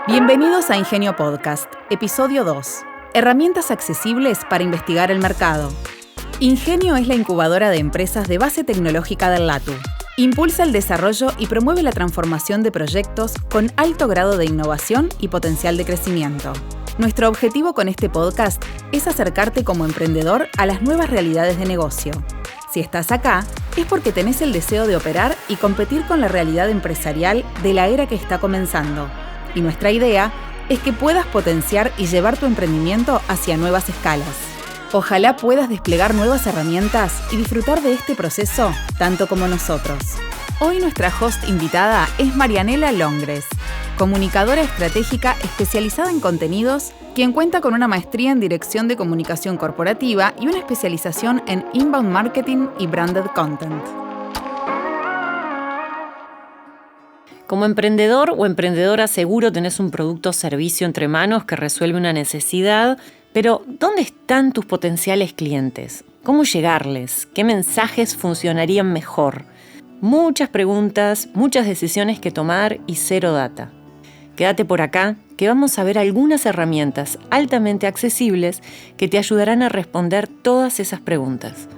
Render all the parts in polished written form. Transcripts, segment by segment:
Bienvenidos a Ingenio Podcast, episodio 2. Herramientas accesibles para investigar el mercado. Ingenio es la incubadora de empresas de base tecnológica del LATU. Impulsa el desarrollo y promueve la transformación de proyectos con alto grado de innovación y potencial de crecimiento. Nuestro objetivo con este podcast es acercarte como emprendedor a las nuevas realidades de negocio. Si estás acá, es porque tenés el deseo de operar y competir con la realidad empresarial de la era que está comenzando. Y nuestra idea es que puedas potenciar y llevar tu emprendimiento hacia nuevas escalas. Ojalá puedas desplegar nuevas herramientas y disfrutar de este proceso tanto como nosotros. Hoy nuestra host invitada es Marianela Longres, comunicadora estratégica especializada en contenidos, quien cuenta con una maestría en Dirección de Comunicación Corporativa y una especialización en Inbound Marketing y Branded Content. Como emprendedor o emprendedora seguro tenés un producto o servicio entre manos que resuelve una necesidad, pero ¿dónde están tus potenciales clientes? ¿Cómo llegarles? ¿Qué mensajes funcionarían mejor? Muchas preguntas, muchas decisiones que tomar y cero data. Quédate por acá, que vamos a ver algunas herramientas altamente accesibles que te ayudarán a responder todas esas preguntas.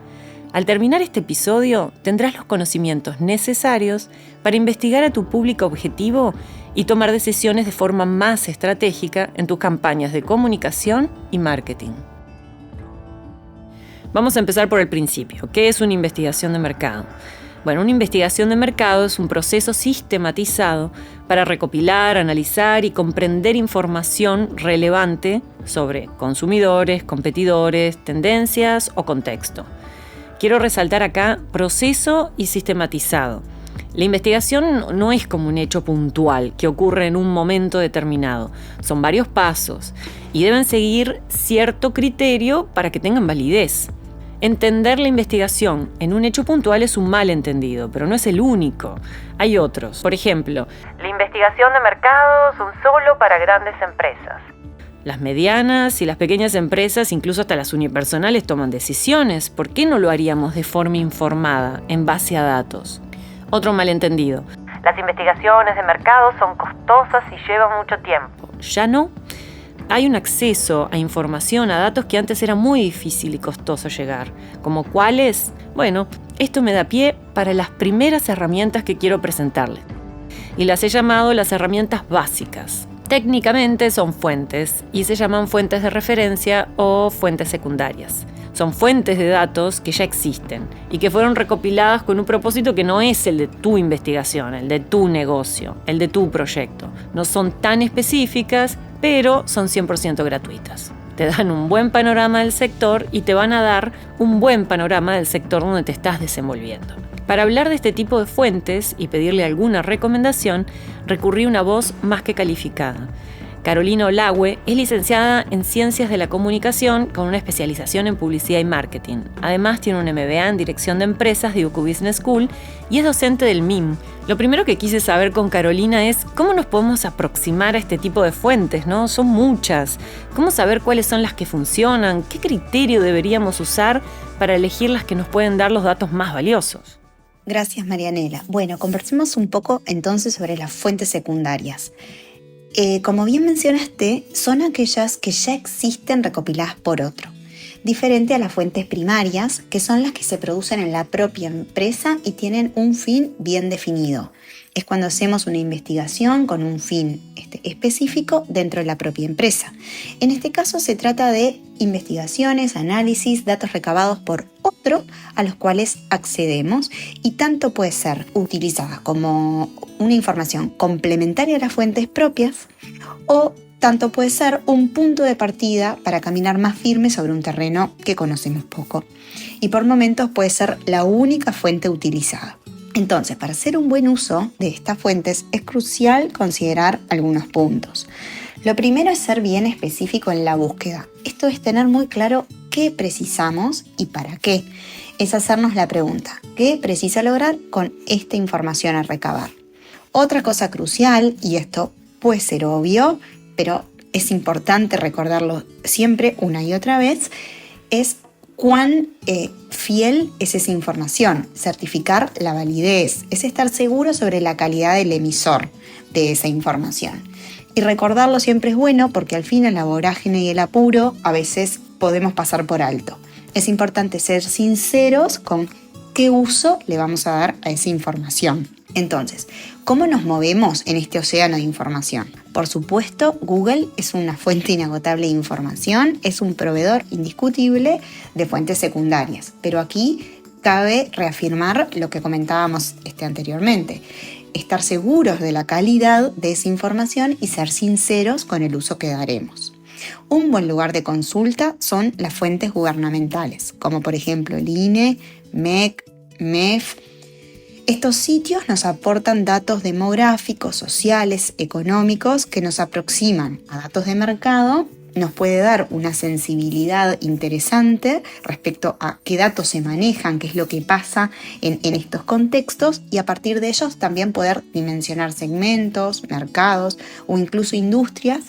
Al terminar este episodio, tendrás los conocimientos necesarios para investigar a tu público objetivo y tomar decisiones de forma más estratégica en tus campañas de comunicación y marketing. Vamos a empezar por el principio. ¿Qué es una investigación de mercado? Bueno, una investigación de mercado es un proceso sistematizado para recopilar, analizar y comprender información relevante sobre consumidores, competidores, tendencias o contexto. Quiero resaltar acá proceso y sistematizado. La investigación no es como un hecho puntual que ocurre en un momento determinado. Son varios pasos y deben seguir cierto criterio para que tengan validez. Entender la investigación en un hecho puntual es un malentendido, pero no es el único. Hay otros. Por ejemplo, la investigación de mercado son solo para grandes empresas. Las medianas y las pequeñas empresas, incluso hasta las unipersonales, toman decisiones. ¿Por qué no lo haríamos de forma informada, en base a datos? Otro malentendido. Las investigaciones de mercado son costosas y llevan mucho tiempo. Ya no. Hay un acceso a información, a datos que antes era muy difícil y costoso llegar. ¿Como cuáles? Bueno, esto me da pie para las primeras herramientas que quiero presentarles. Y las he llamado las herramientas básicas. Técnicamente son fuentes y se llaman fuentes de referencia o fuentes secundarias. Son fuentes de datos que ya existen y que fueron recopiladas con un propósito que no es el de tu investigación, el de tu negocio, el de tu proyecto. No son tan específicas, pero son 100% gratuitas. Te dan un buen panorama del sector y te van a dar un buen panorama del sector donde te estás desenvolviendo. Para hablar de este tipo de fuentes y pedirle alguna recomendación, recurrí a una voz más que calificada. Carolina Olagüe es licenciada en Ciencias de la Comunicación con una especialización en Publicidad y Marketing. Además, tiene un MBA en Dirección de Empresas de UCU Business School y es docente del MIM. Lo primero que quise saber con Carolina es cómo nos podemos aproximar a este tipo de fuentes, ¿no? Son muchas. ¿Cómo saber cuáles son las que funcionan? ¿Qué criterio deberíamos usar para elegir las que nos pueden dar los datos más valiosos? Gracias, Marianela. Bueno, conversemos un poco entonces sobre las fuentes secundarias. Como bien mencionaste, son aquellas que ya existen recopiladas por otro, diferente a las fuentes primarias, que son las que se producen en la propia empresa y tienen un fin bien definido. Es cuando hacemos una investigación con un fin específico dentro de la propia empresa. En este caso se trata de investigaciones, análisis, datos recabados por otro a los cuales accedemos y tanto puede ser utilizada como una información complementaria a las fuentes propias o tanto puede ser un punto de partida para caminar más firme sobre un terreno que conocemos poco y por momentos puede ser la única fuente utilizada. Entonces, para hacer un buen uso de estas fuentes es crucial considerar algunos puntos. Lo primero es ser bien específico en la búsqueda. Esto es tener muy claro qué precisamos y para qué. Es hacernos la pregunta, ¿qué precisa lograr con esta información a recabar? Otra cosa crucial, y esto puede ser obvio, pero es importante recordarlo siempre una y otra vez, es cuán fiel es esa información. Certificar la validez es estar seguro sobre la calidad del emisor de esa información. Y recordarlo siempre es bueno porque al fin la vorágine y el apuro a veces podemos pasar por alto. Es importante ser sinceros con qué uso le vamos a dar a esa información. Entonces, ¿cómo nos movemos en este océano de información? Por supuesto, Google es una fuente inagotable de información, es un proveedor indiscutible de fuentes secundarias, pero aquí cabe reafirmar lo que comentábamos anteriormente, estar seguros de la calidad de esa información y ser sinceros con el uso que daremos. Un buen lugar de consulta son las fuentes gubernamentales, como por ejemplo el INE, MEC, MEF. Estos sitios nos aportan datos demográficos, sociales, económicos que nos aproximan a datos de mercado, nos puede dar una sensibilidad interesante respecto a qué datos se manejan, qué es lo que pasa en estos contextos y a partir de ellos también poder dimensionar segmentos, mercados o incluso industrias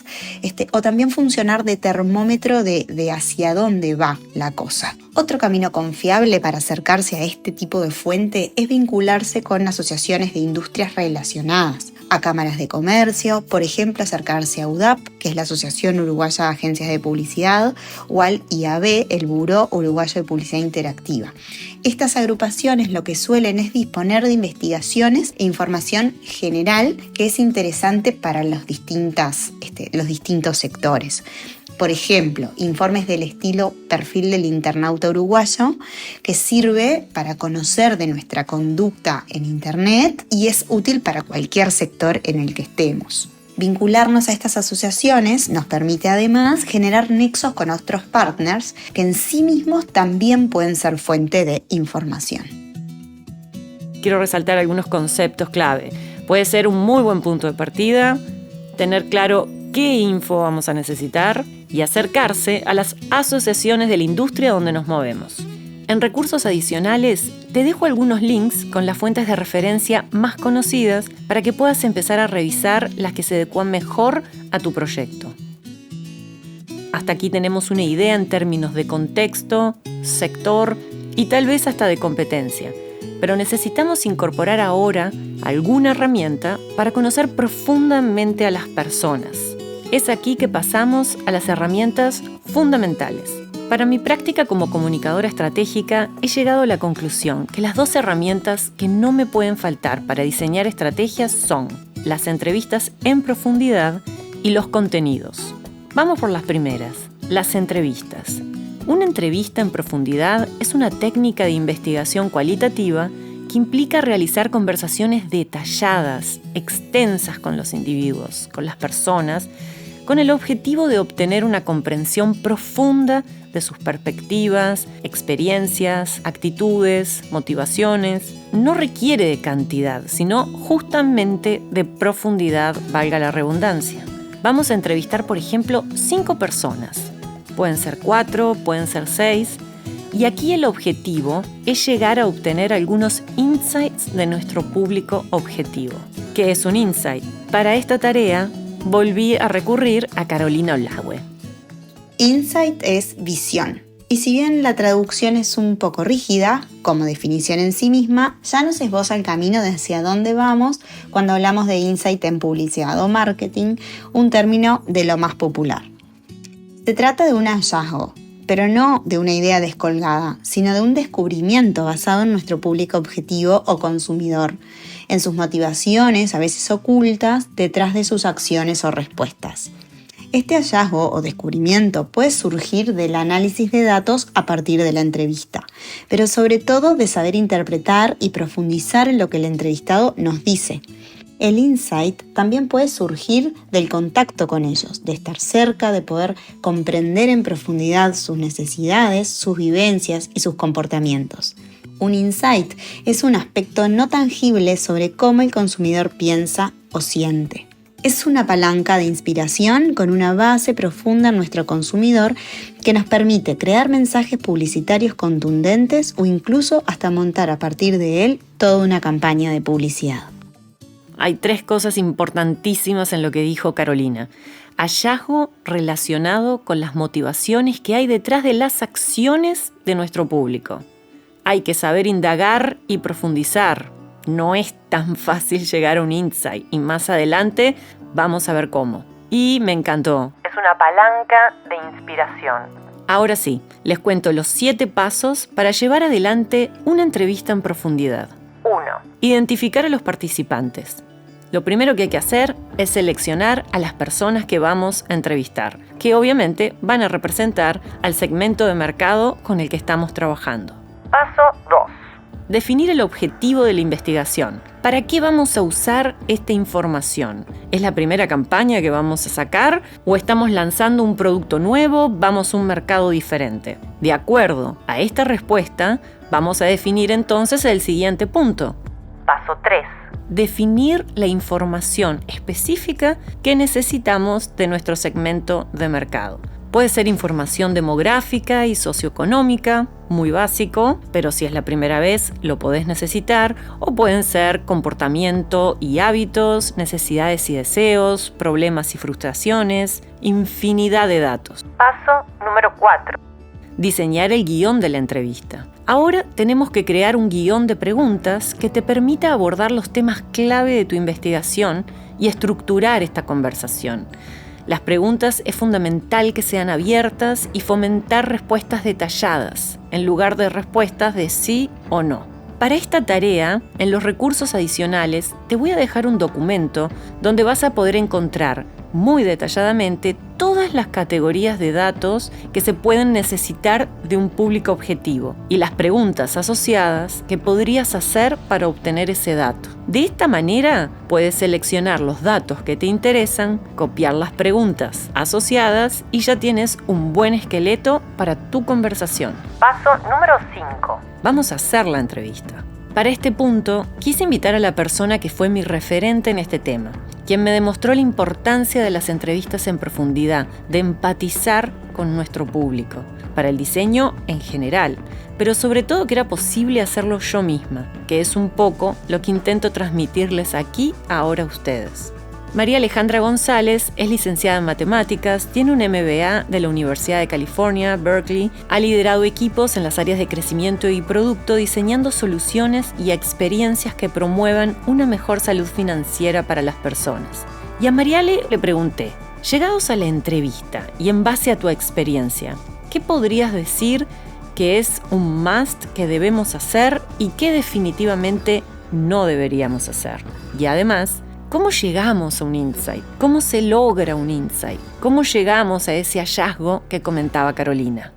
o también funcionar de termómetro de hacia dónde va la cosa. Otro camino confiable para acercarse a este tipo de fuente es vincularse con asociaciones de industrias relacionadas, a cámaras de comercio, por ejemplo, acercarse a UDAP, que es la Asociación Uruguaya de Agencias de Publicidad, o al IAB, el Buró Uruguayo de Publicidad Interactiva. Estas agrupaciones lo que suelen es disponer de investigaciones e información general que es interesante para los distintos sectores. Por ejemplo, informes del estilo Perfil del Internauta Uruguayo, que sirve para conocer de nuestra conducta en Internet y es útil para cualquier sector en el que estemos. Vincularnos a estas asociaciones nos permite además generar nexos con otros partners que en sí mismos también pueden ser fuente de información. Quiero resaltar algunos conceptos clave. Puede ser un muy buen punto de partida, tener claro qué info vamos a necesitar y acercarse a las asociaciones de la industria donde nos movemos. En recursos adicionales, te dejo algunos links con las fuentes de referencia más conocidas para que puedas empezar a revisar las que se adecuan mejor a tu proyecto. Hasta aquí tenemos una idea en términos de contexto, sector y tal vez hasta de competencia, pero necesitamos incorporar ahora alguna herramienta para conocer profundamente a las personas. Es aquí que pasamos a las herramientas fundamentales. Para mi práctica como comunicadora estratégica, he llegado a la conclusión que las dos herramientas que no me pueden faltar para diseñar estrategias son las entrevistas en profundidad y los contenidos. Vamos por las primeras, las entrevistas. Una entrevista en profundidad es una técnica de investigación cualitativa que implica realizar conversaciones detalladas, extensas con los individuos, con las personas, con el objetivo de obtener una comprensión profunda de sus perspectivas, experiencias, actitudes, motivaciones. No requiere de cantidad, sino justamente de profundidad, valga la redundancia. Vamos a entrevistar, por ejemplo, 5 personas. Pueden ser 4, pueden ser 6. Y aquí el objetivo es llegar a obtener algunos insights de nuestro público objetivo. ¿Qué es un insight? Para esta tarea, volví a recurrir a Carolina Olahue. Insight es visión. Y si bien la traducción es un poco rígida, como definición en sí misma, ya nos esboza el camino de hacia dónde vamos cuando hablamos de insight en publicidad o marketing, un término de lo más popular. Se trata de un hallazgo, pero no de una idea descolgada, sino de un descubrimiento basado en nuestro público objetivo o consumidor, en sus motivaciones, a veces ocultas, detrás de sus acciones o respuestas. Este hallazgo o descubrimiento puede surgir del análisis de datos a partir de la entrevista, pero sobre todo de saber interpretar y profundizar en lo que el entrevistado nos dice. El insight también puede surgir del contacto con ellos, de estar cerca, de poder comprender en profundidad sus necesidades, sus vivencias y sus comportamientos. Un insight es un aspecto no tangible sobre cómo el consumidor piensa o siente. Es una palanca de inspiración con una base profunda en nuestro consumidor que nos permite crear mensajes publicitarios contundentes o incluso hasta montar a partir de él toda una campaña de publicidad. Hay 3 cosas importantísimas en lo que dijo Carolina. Hallazgo relacionado con las motivaciones que hay detrás de las acciones de nuestro público. Hay que saber indagar y profundizar. No es tan fácil llegar a un insight y más adelante vamos a ver cómo. Y me encantó. Es una palanca de inspiración. Ahora sí, les cuento los 7 pasos para llevar adelante una entrevista en profundidad. 1. Identificar a los participantes. Lo primero que hay que hacer es seleccionar a las personas que vamos a entrevistar, que obviamente van a representar al segmento de mercado con el que estamos trabajando. Paso 2. Definir el objetivo de la investigación. ¿Para qué vamos a usar esta información? ¿Es la primera campaña que vamos a sacar? ¿O estamos lanzando un producto nuevo? ¿Vamos a un mercado diferente? De acuerdo a esta respuesta, vamos a definir entonces el siguiente punto. Paso 3. Definir la información específica que necesitamos de nuestro segmento de mercado. Puede ser información demográfica y socioeconómica, muy básico, pero si es la primera vez lo podés necesitar, o pueden ser comportamiento y hábitos, necesidades y deseos, problemas y frustraciones, infinidad de datos. Paso número 4. Diseñar el guión de la entrevista. Ahora tenemos que crear un guión de preguntas que te permita abordar los temas clave de tu investigación y estructurar esta conversación. Las preguntas es fundamental que sean abiertas y fomentar respuestas detalladas, en lugar de respuestas de sí o no. Para esta tarea, en los recursos adicionales, te voy a dejar un documento donde vas a poder encontrar muy detalladamente todas las categorías de datos que se pueden necesitar de un público objetivo y las preguntas asociadas que podrías hacer para obtener ese dato. De esta manera, puedes seleccionar los datos que te interesan, copiar las preguntas asociadas y ya tienes un buen esqueleto para tu conversación. Paso número 5. Vamos a hacer la entrevista. Para este punto, quise invitar a la persona que fue mi referente en este tema, quien me demostró la importancia de las entrevistas en profundidad, de empatizar con nuestro público, para el diseño en general, pero sobre todo que era posible hacerlo yo misma, que es un poco lo que intento transmitirles aquí ahora a ustedes. María Alejandra González es licenciada en matemáticas, tiene un MBA de la Universidad de California, Berkeley, ha liderado equipos en las áreas de crecimiento y producto, diseñando soluciones y experiencias que promuevan una mejor salud financiera para las personas. Y a Mariale le pregunté, llegados a la entrevista y en base a tu experiencia, ¿qué podrías decir que es un must que debemos hacer y qué definitivamente no deberíamos hacer? Y además, ¿cómo llegamos a un insight? ¿Cómo se logra un insight? ¿Cómo llegamos a ese hallazgo que comentaba Carolina?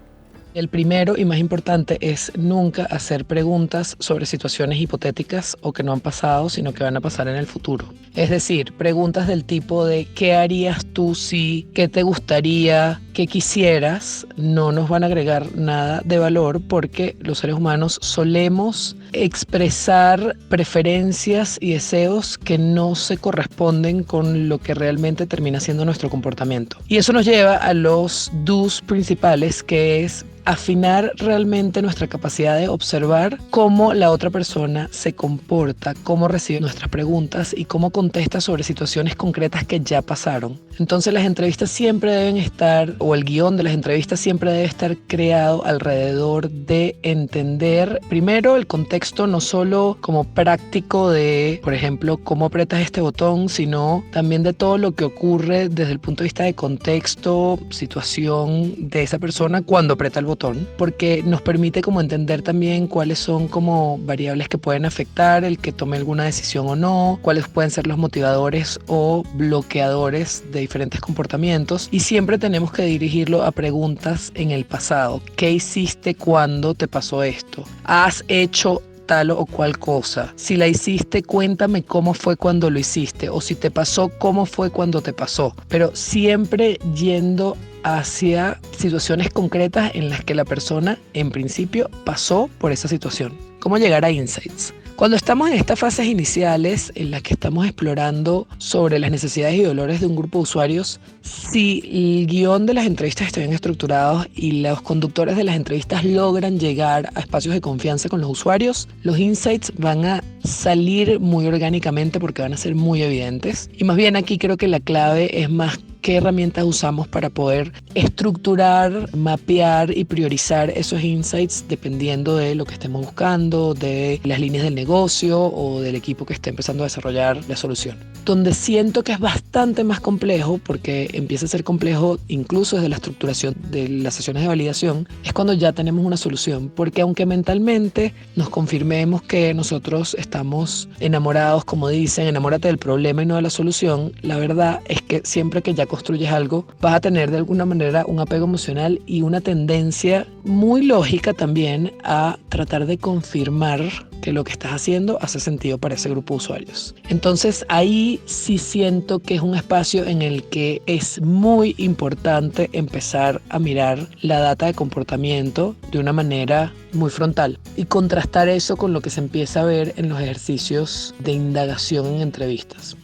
El primero y más importante es nunca hacer preguntas sobre situaciones hipotéticas o que no han pasado, sino que van a pasar en el futuro. Es decir, preguntas del tipo de ¿qué harías tú si? ¿Qué te gustaría? ¿Qué quisieras? No nos van a agregar nada de valor porque los seres humanos solemos expresar preferencias y deseos que no se corresponden con lo que realmente termina siendo nuestro comportamiento. Y eso nos lleva a los do's principales, que es afinar realmente nuestra capacidad de observar cómo la otra persona se comporta, cómo recibe nuestras preguntas y cómo contesta sobre situaciones concretas que ya pasaron. Entonces las entrevistas siempre deben estar, o el guión de las entrevistas siempre debe estar creado alrededor de entender primero el contexto, no solo como práctico de, por ejemplo, cómo apretas este botón, sino también de todo lo que ocurre desde el punto de vista de contexto, situación de esa persona cuando aprieta el botón, porque nos permite como entender también cuáles son como variables que pueden afectar el que tome alguna decisión o no, cuáles pueden ser los motivadores o bloqueadores de diferentes comportamientos, y siempre tenemos que dirigirlo a preguntas en el pasado. ¿Qué hiciste cuando te pasó esto? ¿Has hecho tal o cual cosa? Si la hiciste, cuéntame cómo fue cuando lo hiciste, o si te pasó, cómo fue cuando te pasó, pero siempre yendo hacia situaciones concretas en las que la persona en principio pasó por esa situación. ¿Cómo llegar a insights? Cuando estamos en estas fases iniciales en las que estamos explorando sobre las necesidades y dolores de un grupo de usuarios, si el guión de las entrevistas está bien estructurado y los conductores de las entrevistas logran llegar a espacios de confianza con los usuarios, los insights van a salir muy orgánicamente porque van a ser muy evidentes. Y más bien aquí creo que la clave es más qué herramientas usamos para poder estructurar, mapear y priorizar esos insights dependiendo de lo que estemos buscando, de las líneas del negocio o del equipo que esté empezando a desarrollar la solución. Donde siento que es bastante más complejo, porque empieza a ser complejo incluso desde la estructuración de las sesiones de validación, es cuando ya tenemos una solución, porque aunque mentalmente nos confirmemos que nosotros estamos enamorados, como dicen, enamórate del problema y no de la solución, la verdad es que siempre que ya construyes algo, vas a tener de alguna manera un apego emocional y una tendencia muy lógica también a tratar de confirmar que lo que estás haciendo hace sentido para ese grupo de usuarios. Entonces ahí sí siento que es un espacio en el que es muy importante empezar a mirar la data de comportamiento de una manera muy frontal y contrastar eso con lo que se empieza a ver en los ejercicios de indagación en entrevistas.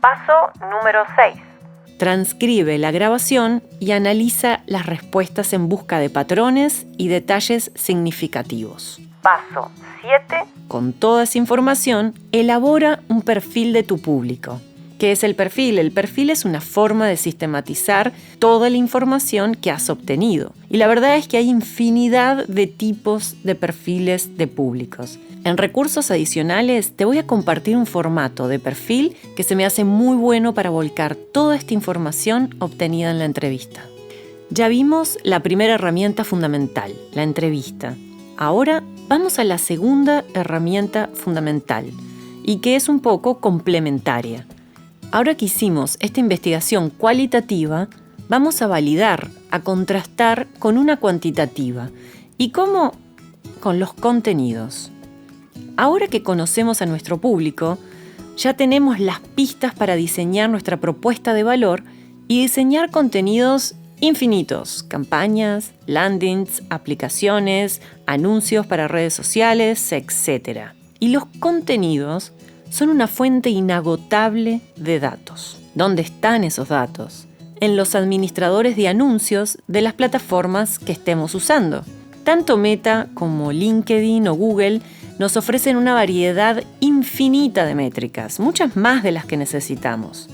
Paso número 6. Transcribe la grabación y analiza las respuestas en busca de patrones y detalles significativos. Paso 7. Con toda esa información, elabora un perfil de tu público. ¿Qué es el perfil? El perfil es una forma de sistematizar toda la información que has obtenido. Y la verdad es que hay infinidad de tipos de perfiles de públicos. En recursos adicionales te voy a compartir un formato de perfil que se me hace muy bueno para volcar toda esta información obtenida en la entrevista. Ya vimos la primera herramienta fundamental, la entrevista. Ahora vamos a la segunda herramienta fundamental y que es un poco complementaria. Ahora que hicimos esta investigación cualitativa, vamos a validar, a contrastar con una cuantitativa. ¿Y cómo? Con los contenidos. Ahora que conocemos a nuestro público, ya tenemos las pistas para diseñar nuestra propuesta de valor y diseñar contenidos infinitos, campañas, landings, aplicaciones, anuncios para redes sociales, etc. Y los contenidos son una fuente inagotable de datos. ¿Dónde están esos datos? En los administradores de anuncios de las plataformas que estemos usando. Tanto Meta como LinkedIn o Google nos ofrecen una variedad infinita de métricas, muchas más de las que necesitamos.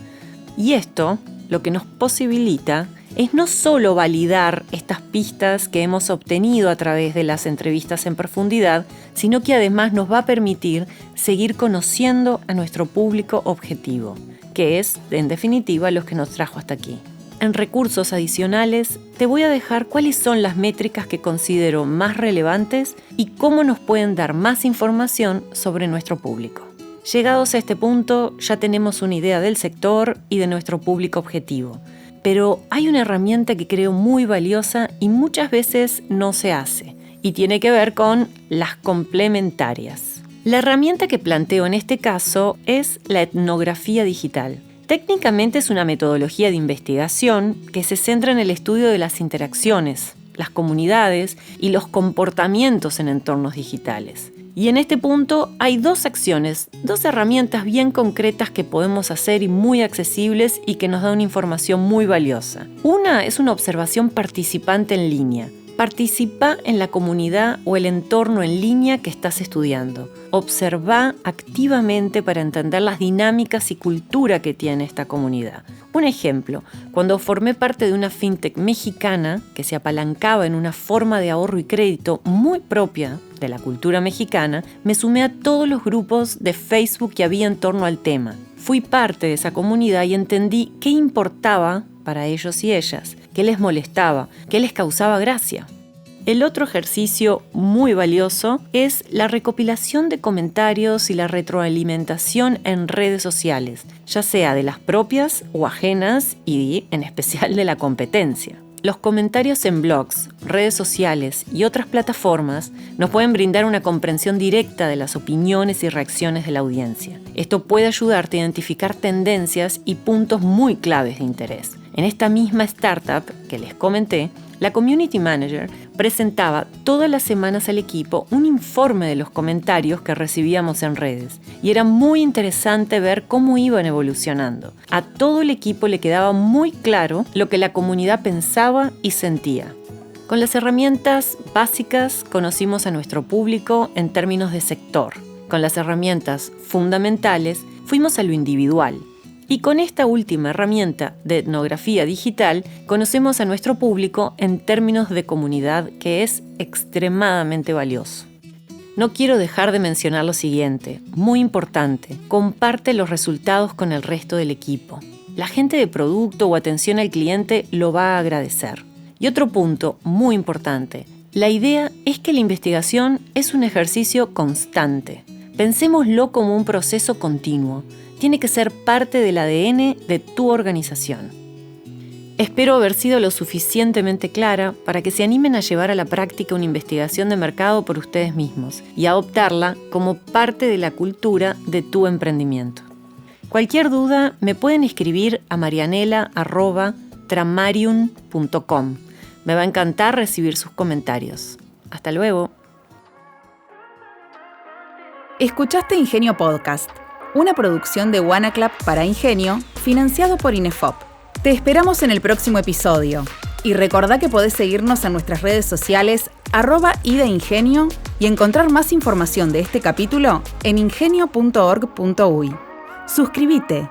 Y esto lo que nos posibilita es no solo validar estas pistas que hemos obtenido a través de las entrevistas en profundidad, sino que además nos va a permitir seguir conociendo a nuestro público objetivo, que es, en definitiva, lo que nos trajo hasta aquí. En recursos adicionales, te voy a dejar cuáles son las métricas que considero más relevantes y cómo nos pueden dar más información sobre nuestro público. Llegados a este punto, ya tenemos una idea del sector y de nuestro público objetivo. Pero hay una herramienta que creo muy valiosa y muchas veces no se hace, y tiene que ver con las complementarias. La herramienta que planteo en este caso es la etnografía digital. Técnicamente es una metodología de investigación que se centra en el estudio de las interacciones, las comunidades y los comportamientos en entornos digitales. Y en este punto hay dos acciones, dos herramientas bien concretas que podemos hacer y muy accesibles y que nos dan una información muy valiosa. Una es una observación participante en línea. Participa en la comunidad o el entorno en línea que estás estudiando. Observa activamente para entender las dinámicas y cultura que tiene esta comunidad. Un ejemplo, cuando formé parte de una fintech mexicana que se apalancaba en una forma de ahorro y crédito muy propia de la cultura mexicana, me sumé a todos los grupos de Facebook que había en torno al tema. Fui parte de esa comunidad y entendí qué importaba para ellos y ellas, qué les molestaba, qué les causaba gracia. El otro ejercicio muy valioso es la recopilación de comentarios y la retroalimentación en redes sociales, ya sea de las propias o ajenas y en especial de la competencia. Los comentarios en blogs, redes sociales y otras plataformas nos pueden brindar una comprensión directa de las opiniones y reacciones de la audiencia. Esto puede ayudarte a identificar tendencias y puntos muy claves de interés. En esta misma startup que les comenté, la Community Manager presentaba todas las semanas al equipo un informe de los comentarios que recibíamos en redes y era muy interesante ver cómo iban evolucionando. A todo el equipo le quedaba muy claro lo que la comunidad pensaba y sentía. Con las herramientas básicas conocimos a nuestro público en términos de sector. Con las herramientas fundamentales fuimos a lo individual. Y con esta última herramienta de etnografía digital, conocemos a nuestro público en términos de comunidad, que es extremadamente valioso. No quiero dejar de mencionar lo siguiente, muy importante, comparte los resultados con el resto del equipo. La gente de producto o atención al cliente lo va a agradecer. Y otro punto muy importante, la idea es que la investigación es un ejercicio constante. Pensémoslo como un proceso continuo. Tiene que ser parte del ADN de tu organización. Espero haber sido lo suficientemente clara para que se animen a llevar a la práctica una investigación de mercado por ustedes mismos y a adoptarla como parte de la cultura de tu emprendimiento. Cualquier duda me pueden escribir a marianela@tramarium.com. Me va a encantar recibir sus comentarios. Hasta luego. Escuchaste Ingenio Podcast, una producción de WannaClap para Ingenio, financiado por INEFOP. Te esperamos en el próximo episodio. Y recordá que podés seguirnos en nuestras redes sociales @ideingenio y encontrar más información de este capítulo en ingenio.org.uy. Suscríbete